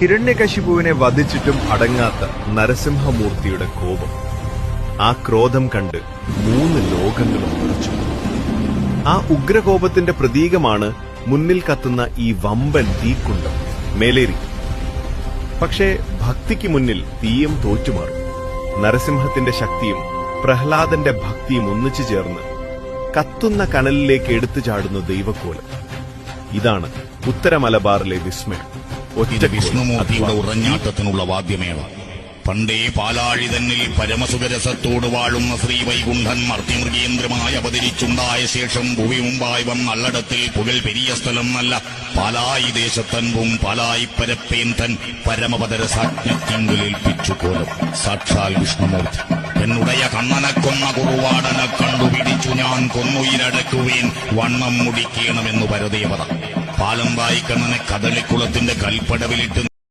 ഹിരണ്യകശിപുവിനെ വധിച്ചിട്ടും അടങ്ങാത്ത നരസിംഹമൂർത്തിയുടെ കോപം. ആ ക്രോധം കണ്ട് 3 ലോകങ്ങളും വിറച്ചു. ആ ഉഗ്രകോപത്തിന്റെ പ്രതീകമാണ് മുന്നിൽ കത്തുന്ന ഈ വമ്പൻ തീക്കുണ്ടം മേലേരി. പക്ഷേ ഭക്തിക്ക് മുന്നിൽ തീയും തോറ്റുമാറും. നരസിംഹത്തിന്റെ ശക്തിയും പ്രഹ്ലാദന്റെ ഭക്തിയും ഒന്നിച്ചു ചേർന്ന് കത്തുന്ന കനലിലേക്ക് എടുത്തു ചാടുന്ന ദൈവക്കോലം. ഇതാണ് ഉത്തര മലബാറിലെ വിസ്മയം. ഒറ്റ വിഷ്ണുമൂർത്തിയുടെ ഉറഞ്ഞാട്ടത്തിനുള്ള വാദ്യമേള. പണ്ടേ പാലാഴി തന്നിൽ പരമസുഖരസത്തോട് വാഴുന്ന ശ്രീവൈകുണ്ഠൻ മർത്തിമൃഗേന്ദ്രമായി അവതരിച്ചുണ്ടായ ശേഷം ഭൂമി മുമ്പായി വന്നള്ളടത്തിൽ പുകൽ പെരിയ സ്ഥലം നല്ല പാലായി ദേശത്തൻപും പാലായി പരപ്പേന്തൻ പരമപദരസാജ്ഞത്തിങ്കലേൽപ്പിച്ചു കോലം. സാക്ഷാൽ വിഷ്ണുമൂർത്തി എന്നുടയ കണ്ണനെ കൊന്ന കുറുവാടനെ കണ്ടുപിടിച്ചു ഞാൻ കൊന്നുയിരടക്കുവേൻ വണ്ണം മുടിക്കണമെന്നു പരദേവത. പാലമ്പായി കണ്ണനെ കദളിക്കുളത്തിന്റെ കൽപ്പടവിലിട്ട്